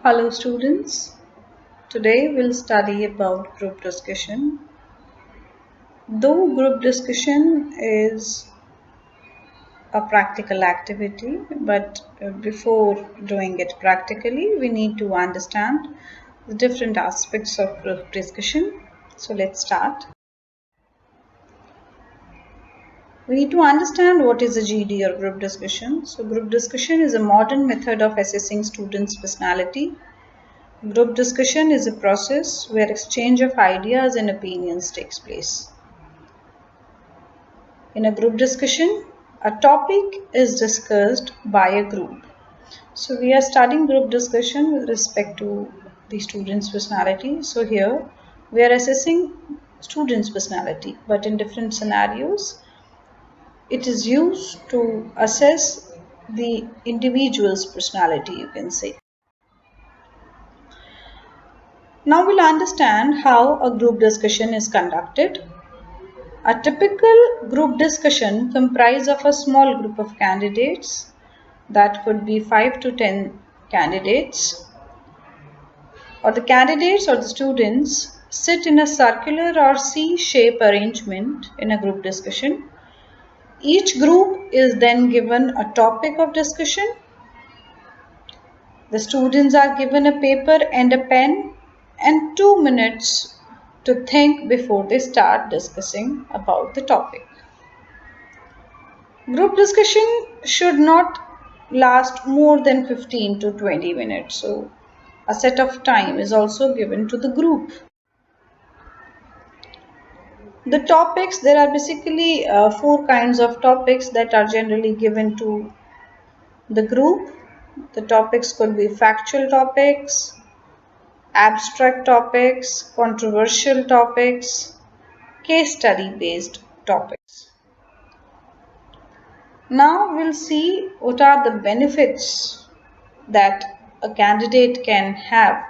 Hello students, today we'll study about group discussion. Though group discussion is a practical activity, but before doing it practically, we need to understand the different aspects of group discussion. So let's start. We need to understand what is a GD or group discussion. So group discussion is a modern method of assessing students' personality. Group discussion is a process where exchange of ideas and opinions takes place. In a group discussion, a topic is discussed by a group. So we are studying group discussion with respect to the student's personality. So here we are assessing student's personality, but in different scenarios, it is used to assess the individual's personality, you can say. Now we'll understand how a group discussion is conducted. A typical group discussion comprises of a small group of candidates, that could be 5 to 10 candidates, or the candidates or the students sit in a circular or C-shape arrangement in a group discussion. Each group is then given a topic of discussion. The students are given a paper and a pen and 2 minutes to think before they start discussing about the topic. Group discussion should not last more than 15 to 20 minutes. So a set of time is also given to the group. The topics, there are basically four kinds of topics that are generally given to the group. The topics could be factual topics, abstract topics, controversial topics, case study based topics. Now we'll see what are the benefits that a candidate can have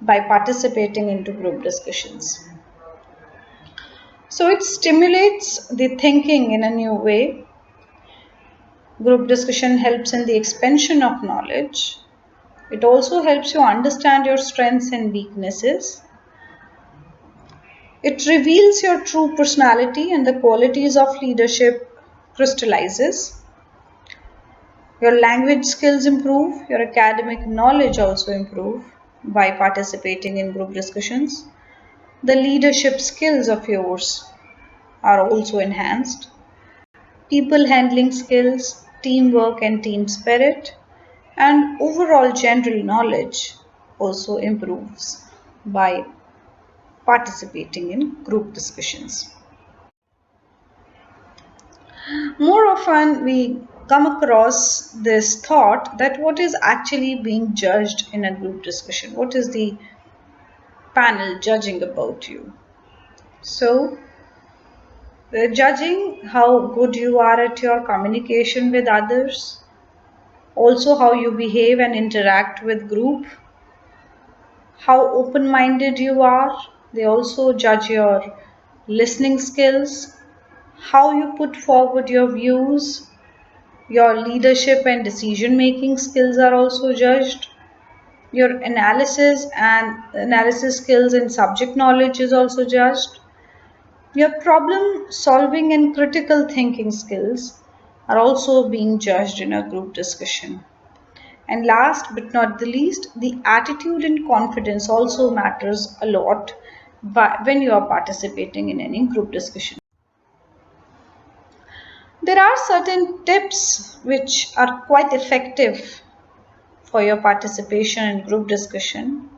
by participating into group discussions. So it stimulates the thinking in a new way. Group discussion helps in the expansion of knowledge. It also helps you understand your strengths and weaknesses. It reveals your true personality and the qualities of leadership crystallizes. Your language skills improve, your academic knowledge also improve by participating in group discussions. The leadership skills of yours are also enhanced. People handling skills, teamwork and team spirit, and overall general knowledge also improves by participating in group discussions. More often we come across this thought that what is actually being judged in a group discussion? What is the panel judging about you? So they're judging how good you are at your communication with others, also how you behave and interact with group, how open-minded you are. They also judge your listening skills, how you put forward your views, your leadership and decision-making skills are also judged. Your analysis skills and subject knowledge is also judged. Your problem solving and critical thinking skills are also being judged in a group discussion. And last but not the least, the attitude and confidence also matters a lot when you are participating in any group discussion. There are certain tips which are quite effective for your participation in group discussion.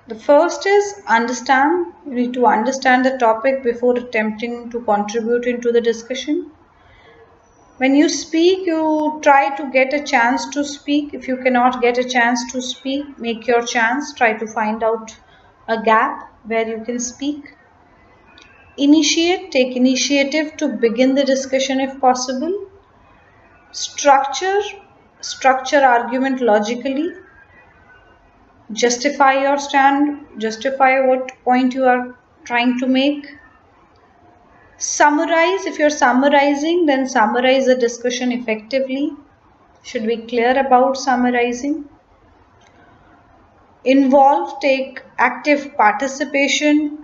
The first is understand. You need to understand the topic before attempting to contribute into the discussion. When you speak, you try to get a chance to speak. If you cannot get a chance to speak, make your chance. Try to find out a gap where you can speak. Take initiative to begin the discussion if possible. Structure argument logically. Justify your stand, justify what point you are trying to make. Summarize, if you're summarizing, then summarize the discussion effectively. Should be clear about summarizing. Involve, take active participation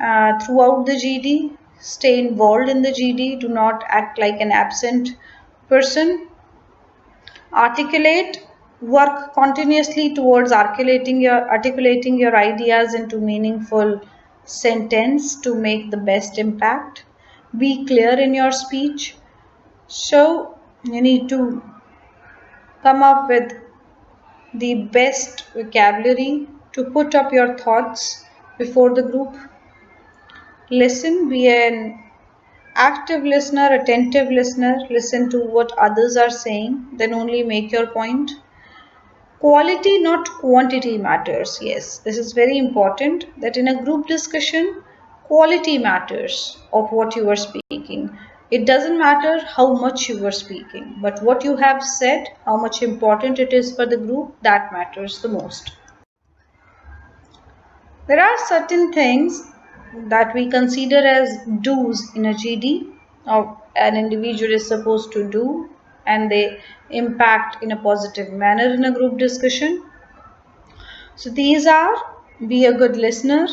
throughout the GD, stay involved in the GD, do not act like an absent person. Articulate, work continuously towards articulating your ideas into meaningful sentence to make the best impact. Be clear in your speech. So you need to come up with the best vocabulary to put up your thoughts before the group. Listen, be an active listener, attentive listener. Listen to what others are saying, then only make your point. Quality, not quantity, matters. Yes, this is very important that in a group discussion, quality matters of what you are speaking. It doesn't matter how much you are speaking, but what you have said, how much important it is for the group, that matters the most. There are certain things that we consider as do's in a GD, or an individual is supposed to do, and they impact in a positive manner in a group discussion. So these are: be a good listener,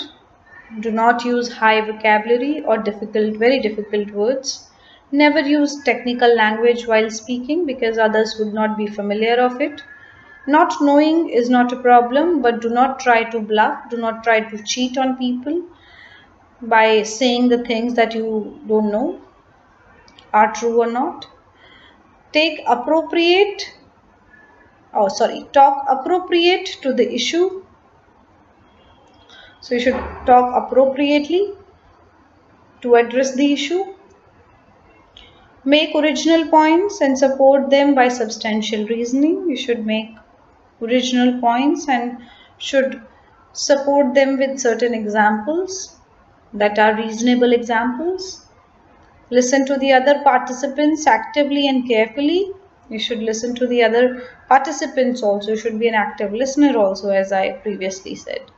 do not use high vocabulary or very difficult words. Never use technical language while speaking because others would not be familiar of it. Not knowing is not a problem, but do not try to bluff, do not try to cheat on people by saying the things that you don't know are true or not. Talk appropriate to the issue. So you should talk appropriately to address the issue. Make original points and support them by substantial reasoning. You should make original points and should support them with certain examples that are reasonable examples. Listen to the other participants actively and carefully. You should listen to the other participants also. You should be an active listener also, as I previously said.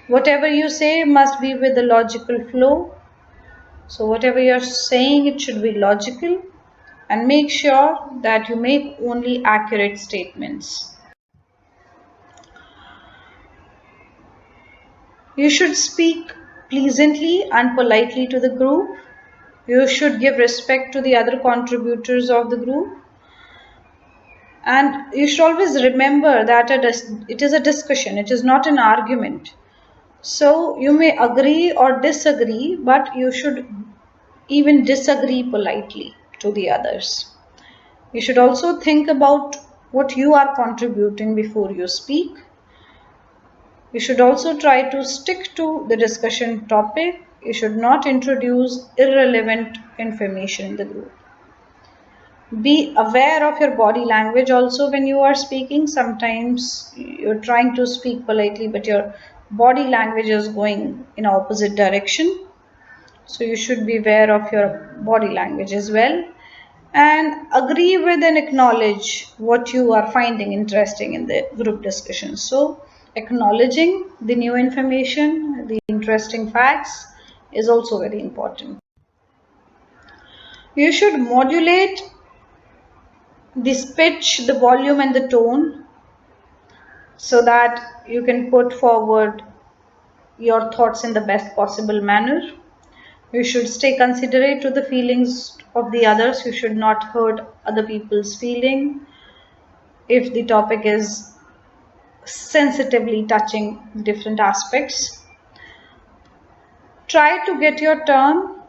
Whatever you say must be with the logical flow. So whatever you're saying, it should be logical, and make sure that you make only accurate statements. You should speak pleasantly and politely to the group. You should give respect to the other contributors of the group. And you should always remember that it is a discussion, it is not an argument. So you may agree or disagree, but you should even disagree politely to the others. You should also think about what you are contributing before you speak. You should also try to stick to the discussion topic. You should not introduce irrelevant information in the group. Be aware of your body language also when you are speaking. Sometimes you're trying to speak politely, but your body language is going in opposite direction. So you should be aware of your body language as well. And agree with and acknowledge what you are finding interesting in the group discussion. So acknowledging the new information, the interesting facts is also very important. You should modulate this pitch, the volume and the tone so that you can put forward your thoughts in the best possible manner. You should stay considerate to the feelings of the others. You should not hurt other people's feeling if the topic is sensitively touching different aspects. Try to get your turn.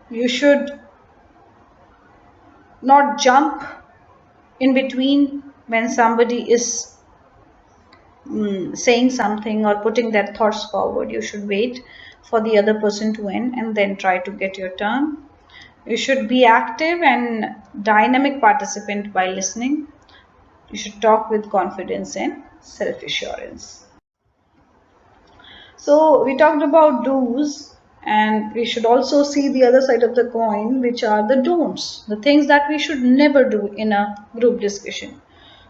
You should not jump in between when somebody is saying something or putting their thoughts forward. You should wait for the other person to end and then try to get your turn. You should be active and dynamic participant by listening. You should talk with confidence and self-assurance. So we talked about do's, and we should also see the other side of the coin, which are the don'ts, the things that we should never do in a group discussion.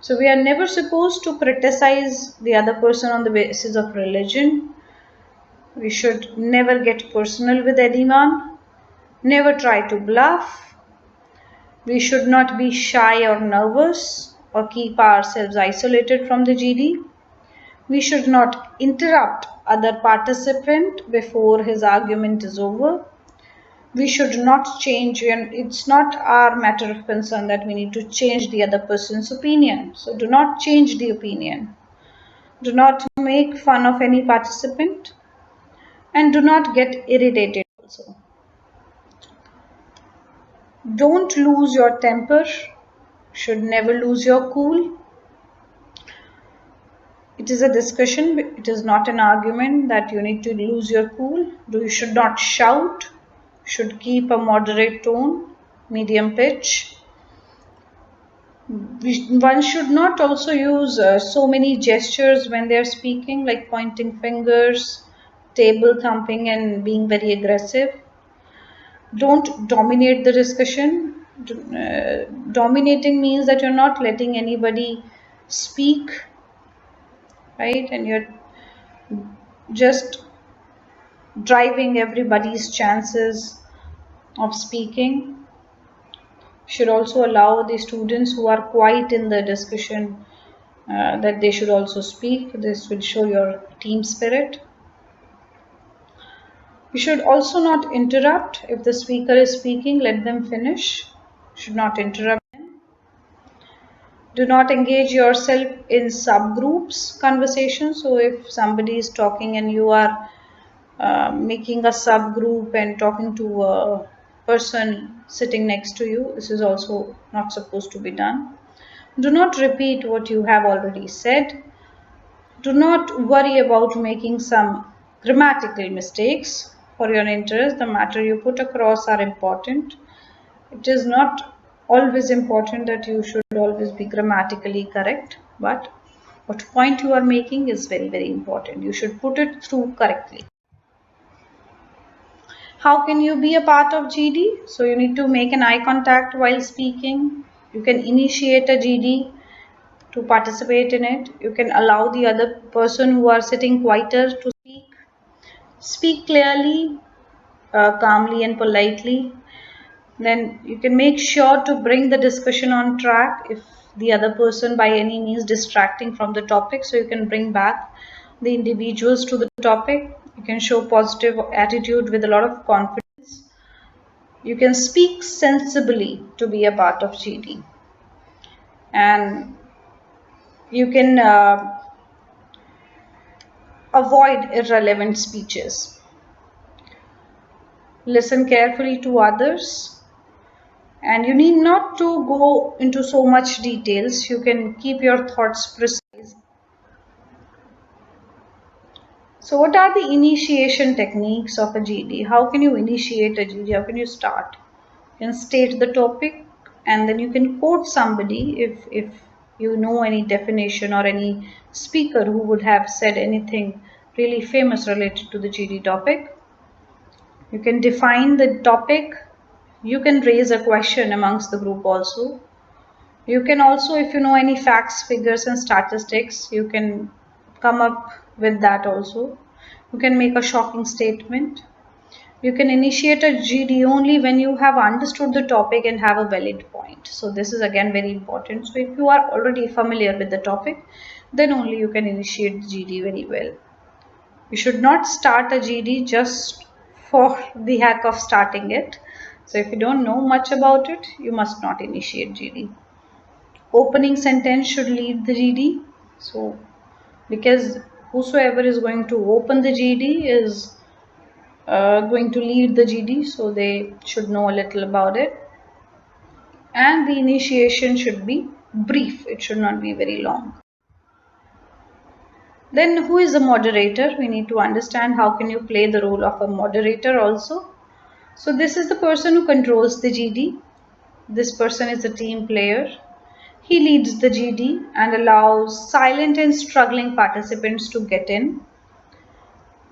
So we are never supposed to criticize the other person on the basis of religion. We should never get personal with anyone. Never try to bluff. We should not be shy or nervous or keep ourselves isolated from the GD. We should not interrupt other participant before his argument is over. We should not change, and it's not our matter of concern that we need to change the other person's opinion. So do not change the opinion. Do not make fun of any participant, and do not get irritated also. Don't lose your temper. Should never lose your cool. It is a discussion, it is not an argument that you need to lose your cool. You should not shout, should keep a moderate tone, medium pitch. One should not also use so many gestures when they are speaking, like pointing fingers, table thumping, and being very aggressive. Don't dominate the discussion. Dominating means that you're not letting anybody speak, right? And you're just driving everybody's chances of speaking. Should also allow the students who are quiet in the discussion that they should also speak. This will show your team spirit. You should also not interrupt. If the speaker is speaking, let them finish. Should not interrupt them. Do not engage yourself in subgroups conversation. So if somebody is talking and you are making a subgroup and talking to a person sitting next to you, this is also not supposed to be done. Do not repeat what you have already said. Do not worry about making some grammatical mistakes. For your interest, the matter you put across are important. It is not always important that you should always be grammatically correct, but what point you are making is very, very important. You should put it through correctly. How can you be a part of GD? So you need to make an eye contact while speaking. You can initiate a GD to participate in it. You can allow the other person who are sitting quieter to speak. Speak clearly, calmly and politely. Then you can make sure to bring the discussion on track if the other person by any means distracting from the topic. So you can bring back the individuals to the topic. You can show positive attitude with a lot of confidence. You can speak sensibly to be a part of GD. And you can avoid irrelevant speeches. Listen carefully to others. And you need not to go into so much details. You can keep your thoughts precise. So what are the initiation techniques of a GD? How can you initiate a GD? How can you start? You can state the topic and then you can quote somebody if you know any definition or any speaker who would have said anything really famous related to the GD topic. You can define the topic. You can raise a question amongst the group also. You can also, if you know any facts, figures and statistics, you can come up with that also. You can make a shocking statement. You can initiate a GD only when you have understood the topic and have a valid point. So this is again very important. So if you are already familiar with the topic, then only you can initiate the GD very well. You should not start a GD just for the heck of starting it. So if you don't know much about it, you must not initiate GD. Opening sentence should lead the GD. So because whosoever is going to open the GD is going to lead the GD, so they should know a little about it. And the initiation should be brief. It should not be very long. Then who is the moderator? We need to understand how can you play the role of a moderator also. So this is the person who controls the GD. This person is a team player. He leads the GD and allows silent and struggling participants to get in.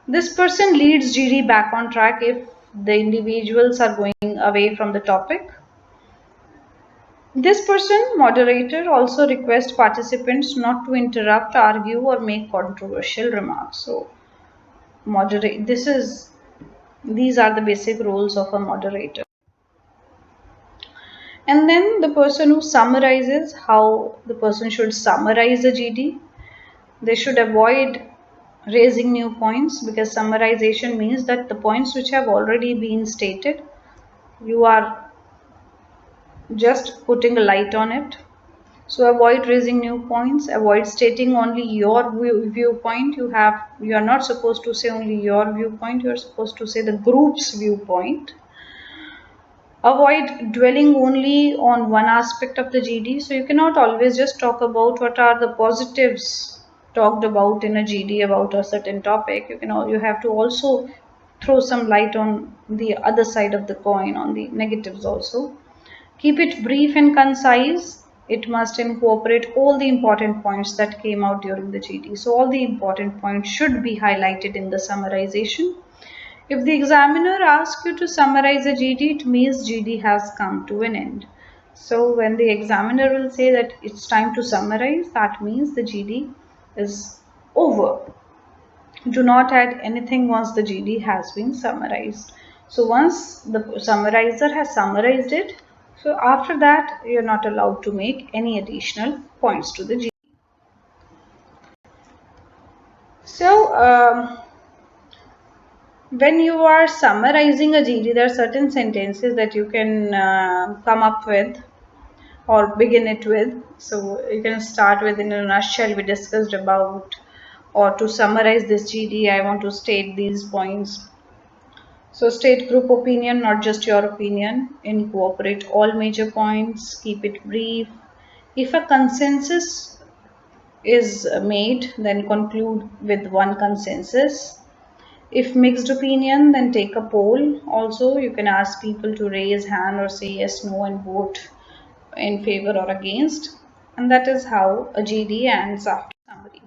This person leads GD back on track if the individuals are going away from the topic. This person, moderator, also requests participants not to interrupt, argue, or make controversial remarks. So, these are the basic roles of a moderator. And then the person who summarizes, how the person should summarize the GD. They should avoid raising new points, because summarization means that the points which have already been stated, you are just putting a light on it. So avoid raising new points, avoid stating only your viewpoint. You are not supposed to say only your viewpoint, you are supposed to say the group's viewpoint. Avoid dwelling only on one aspect of the GD. So you cannot always just talk about what are the positives talked about in a GD about a certain topic. You have to also throw some light on the other side of the coin, on the negatives also. Keep it brief and concise. It must incorporate all the important points that came out during the GD. So all the important points should be highlighted in the summarization. If the examiner asks you to summarize a GD, it means GD has come to an end. So when the examiner will say that it's time to summarize, that means the GD is over. Do not add anything once the GD has been summarized. So once the summarizer has summarized it, so after that you're not allowed to make any additional points to the GD. So when you are summarizing a GD, there are certain sentences that you can come up with or begin it with. So you can start with, in a nutshell, we discussed about, or to summarize this GD, I want to state these points. So state group opinion, not just your opinion. Incorporate all major points. Keep it brief. If a consensus is made, then conclude with one consensus. If mixed opinion, then take a poll. Also, you can ask people to raise hand or say yes, no, and vote in favor or against. And that is how a GD ends after summary.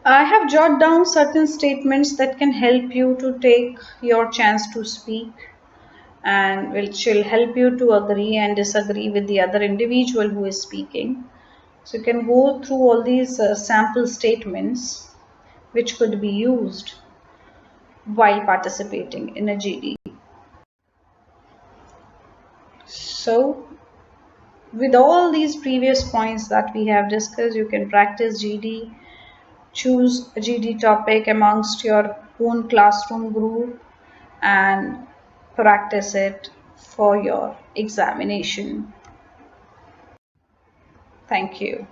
I have jotted down certain statements that can help you to take your chance to speak, and which will help you to agree and disagree with the other individual who is speaking. So you can go through all these sample statements which could be used while participating in a GD. So with all these previous points that we have discussed, you can practice GD. Choose a GD topic amongst your own classroom group and practice it for your examination. Thank you.